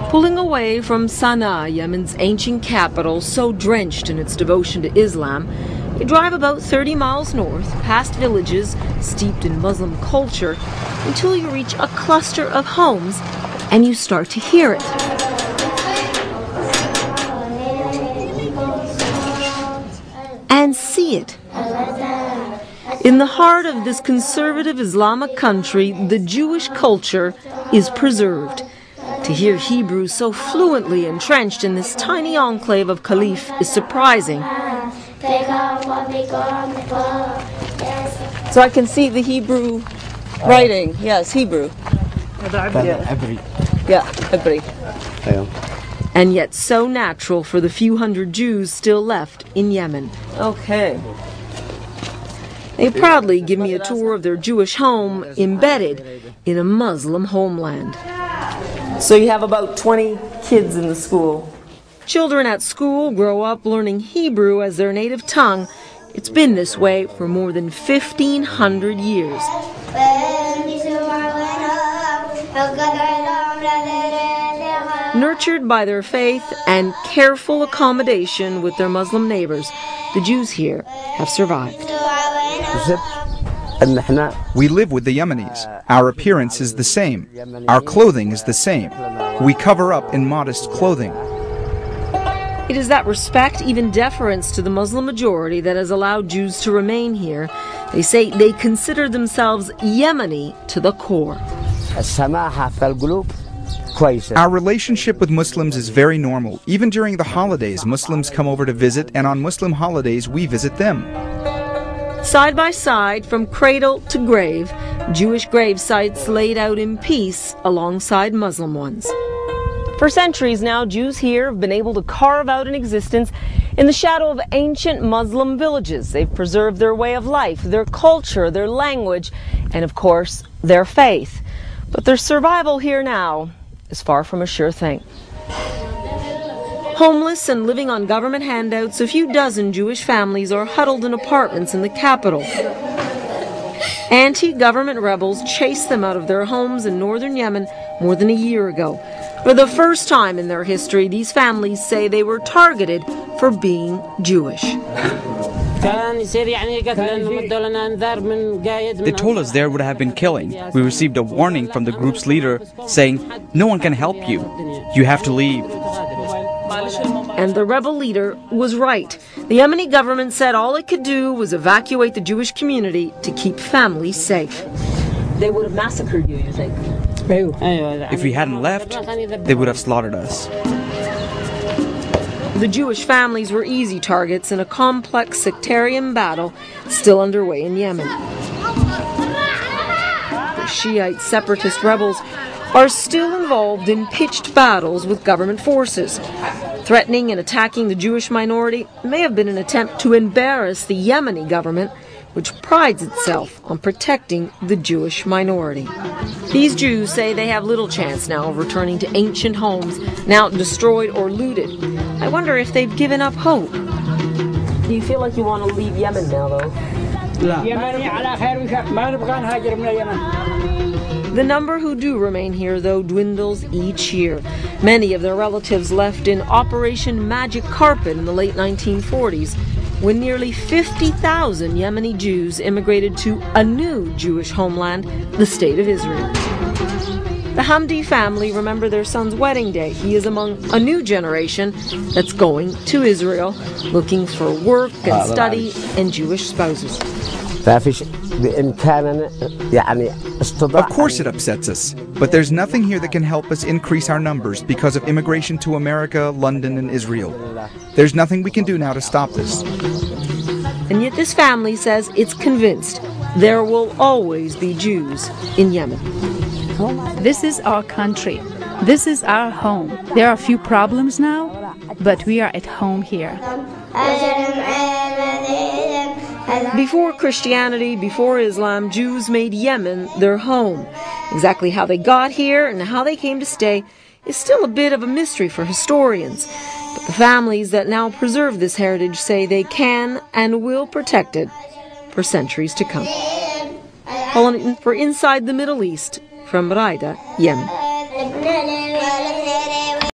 Pulling away from Sana'a, Yemen's ancient capital, so drenched in its devotion to Islam, you drive about 30 miles north, past villages steeped in Muslim culture, until you reach a cluster of homes, and you start to hear it. And see it. In the heart of this conservative Islamic country, the Jewish culture is preserved. To hear Hebrew so fluently entrenched in this tiny enclave of Caliph is surprising. So I can see the Hebrew writing. Yes, Hebrew. Yeah, Hebrew. And yet so natural for the few hundred Jews still left in Yemen. Okay. They proudly give me a tour of their Jewish home embedded in a Muslim homeland. So you have about 20 kids in the school. Children at school grow up learning Hebrew as their native tongue. It's been this way for more than 1,500 years. Nurtured by their faith and careful accommodation with their Muslim neighbors, the Jews here have survived. We live with the Yemenis. Our appearance is the same. Our clothing is the same. We cover up in modest clothing. It is that respect, even deference to the Muslim majority, that has allowed Jews to remain here. They say they consider themselves Yemeni to the core. Our relationship with Muslims is very normal. Even during the holidays, Muslims come over to visit, and on Muslim holidays, we visit them. Side by side, from cradle to grave, Jewish grave sites laid out in peace alongside Muslim ones. For centuries now, Jews here have been able to carve out an existence in the shadow of ancient Muslim villages. They've preserved their way of life, their culture, their language, and of course, their faith. But their survival here now is far from a sure thing. Homeless and living on government handouts, a few dozen Jewish families are huddled in apartments in the capital. Anti-government rebels chased them out of their homes in northern Yemen more than a year ago. For the first time in their history, these families say they were targeted for being Jewish. They told us there would have been killing. We received a warning from the group's leader saying, "No one can help you. You have to leave." And the rebel leader was right. The Yemeni government said all it could do was evacuate the Jewish community to keep families safe. They would have massacred you think? If we hadn't left, they would have slaughtered us. The Jewish families were easy targets in a complex sectarian battle still underway in Yemen. The Shiite separatist rebels are still involved in pitched battles with government forces. Threatening and attacking the Jewish minority may have been an attempt to embarrass the Yemeni government, which prides itself on protecting the Jewish minority. These Jews say they have little chance now of returning to ancient homes, now destroyed or looted. I wonder if they've given up hope. Do you feel like you want to leave Yemen now, though? The number who do remain here, though, dwindles each year. Many of their relatives left in Operation Magic Carpet in the late 1940s, when nearly 50,000 Yemeni Jews immigrated to a new Jewish homeland, the State of Israel. The Hamdi family remember their son's wedding day. He is among a new generation that's going to Israel, looking for work and study and Jewish spouses. Of course it upsets us, but there's nothing here that can help us increase our numbers because of immigration to America, London, and Israel. There's nothing we can do now to stop this. And yet this family says it's convinced there will always be Jews in Yemen. This is our country. This is our home. There are a few problems now, but we are at home here. Before Christianity, before Islam, Jews made Yemen their home. Exactly how they got here and how they came to stay is still a bit of a mystery for historians. But The families that now preserve this heritage say they can and will protect it for centuries to come. For Inside the Middle East, from Raida, Yemen.